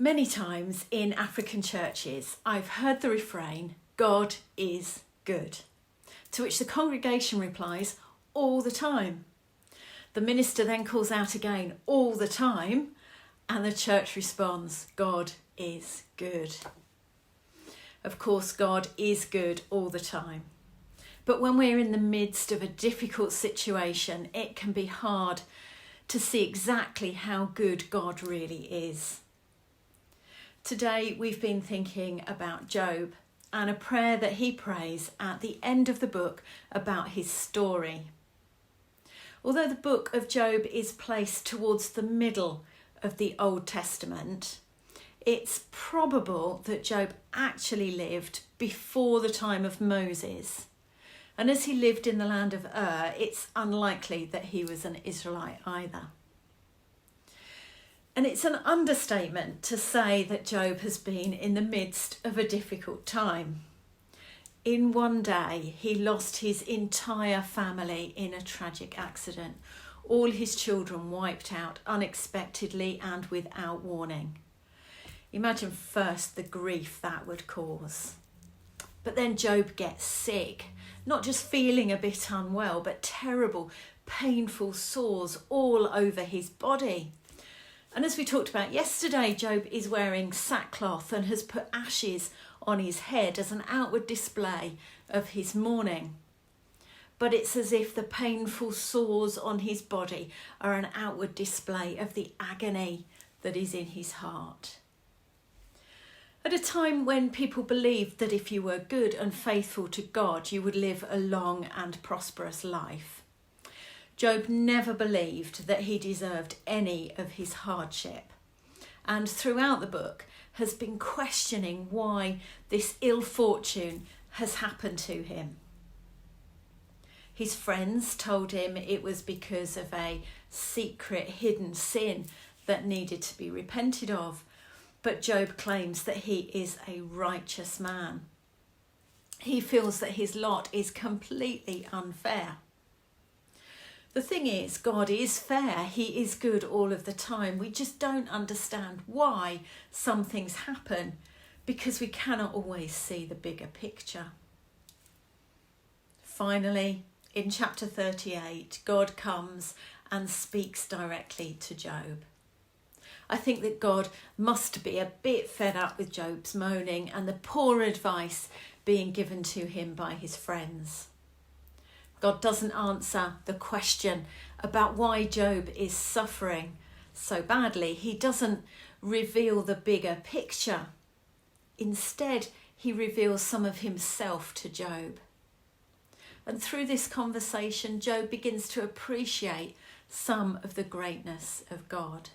Many times in African churches, I've heard the refrain, God is good, to which the congregation replies, all the time. The minister then calls out again, all the time, and the church responds, God is good. Of course, God is good all the time. But when we're in the midst of a difficult situation, it can be hard to see exactly how good God really is. Today, we've been thinking about Job and a prayer that he prays at the end of the book about his story. Although the book of Job is placed towards the middle of the Old Testament, it's probable that Job actually lived before the time of Moses. And as he lived in the land of Ur, it's unlikely that he was an Israelite either. And it's an understatement to say that Job has been in the midst of a difficult time. In one day, he lost his entire family in a tragic accident. All his children wiped out unexpectedly and without warning. Imagine first the grief that would cause. But then Job gets sick, not just feeling a bit unwell, but terrible, painful sores all over his body. And as we talked about yesterday, Job is wearing sackcloth and has put ashes on his head as an outward display of his mourning. But it's as if the painful sores on his body are an outward display of the agony that is in his heart. At a time when people believed that if you were good and faithful to God, you would live a long and prosperous life, Job never believed that he deserved any of his hardship, and throughout the book has been questioning why this ill fortune has happened to him. His friends told him it was because of a secret hidden sin that needed to be repented of, but Job claims that he is a righteous man. He feels that his lot is completely unfair. The thing is, God is fair. He is good all of the time. We just don't understand why some things happen because we cannot always see the bigger picture. Finally, in chapter 38, God comes and speaks directly to Job. I think that God must be a bit fed up with Job's moaning and the poor advice being given to him by his friends. God doesn't answer the question about why Job is suffering so badly. He doesn't reveal the bigger picture. Instead, he reveals some of himself to Job. And through this conversation, Job begins to appreciate some of the greatness of God.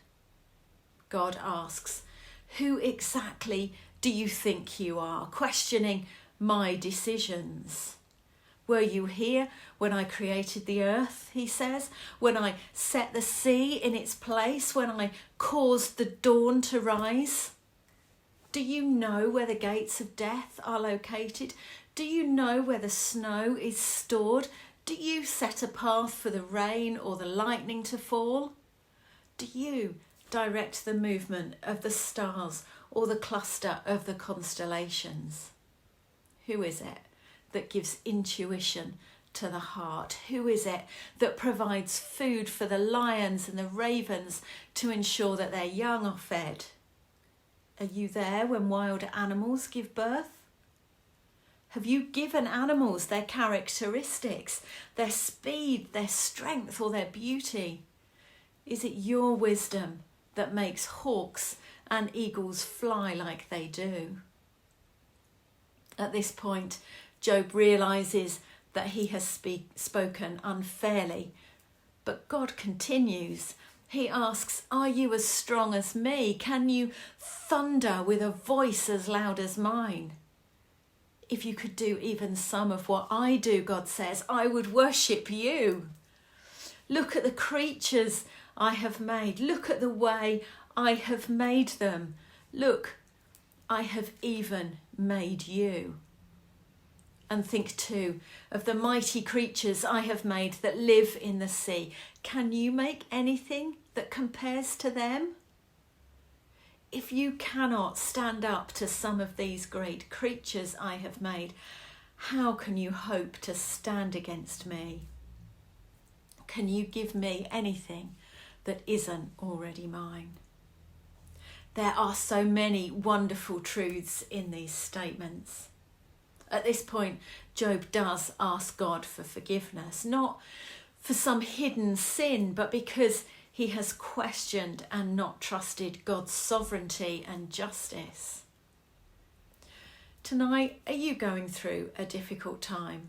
God asks, "Who exactly do you think you are?" questioning my decisions. "Were you here when I created the earth," he says, "when I set the sea in its place, when I caused the dawn to rise? Do you know where the gates of death are located? Do you know where the snow is stored? Do you set a path for the rain or the lightning to fall? Do you direct the movement of the stars or the cluster of the constellations? Who is it that gives intuition to the heart? Who is it that provides food for the lions and the ravens to ensure that their young are fed? Are you there when wild animals give birth? Have you given animals their characteristics, their speed, their strength, or their beauty? Is it your wisdom that makes hawks and eagles fly like they do? At this point, Job realises that he has spoken unfairly, but God continues. He asks, "Are you as strong as me? Can you thunder with a voice as loud as mine? If you could do even some of what I do," God says, "I would worship you. Look at the creatures I have made. Look at the way I have made them. Look, I have even made you." And think too of the mighty creatures I have made that live in the sea. Can you make anything that compares to them? if you cannot stand up to some of these great creatures I have made, how can you hope to stand against me? Can you give me anything that isn't already mine? There are so many wonderful truths in these statements. At this point, Job does ask God for forgiveness, not for some hidden sin, but because he has questioned and not trusted God's sovereignty and justice. Tonight, are you going through a difficult time?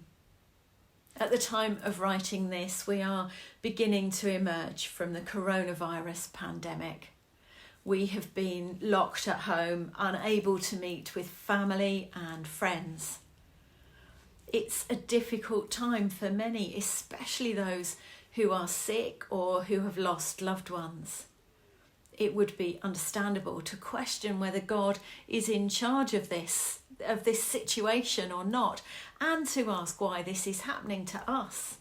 At the time of writing this, we are beginning to emerge from the coronavirus pandemic. We have been locked at home, unable to meet with family and friends. It's a difficult time for many, especially those who are sick or who have lost loved ones. It would be understandable to question whether God is in charge of this situation or not, and to ask why this is happening to us.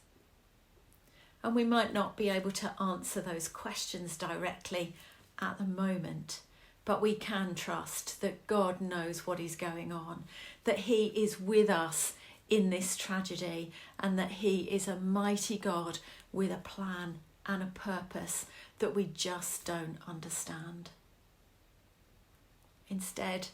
And we might not be able to answer those questions directly at the moment, but we can trust that God knows what is going on, that he is with us in this tragedy, and that he is a mighty God with a plan and a purpose that we just don't understand. Instead,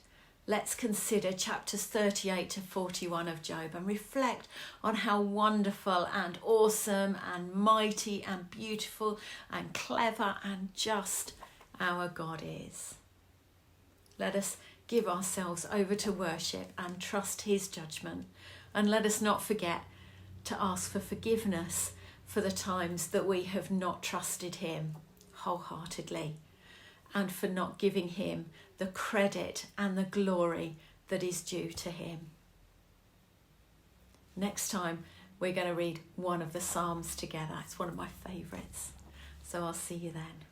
let's consider chapters 38 to 41 of Job and reflect on how wonderful and awesome and mighty and beautiful and clever and just our God is. Let us give ourselves over to worship and trust his judgment, and let us not forget to ask for forgiveness for the times that we have not trusted him wholeheartedly, and for not giving him the credit and the glory that is due to him. Next time, we're going to read one of the Psalms together. It's one of my favourites. So I'll see you then.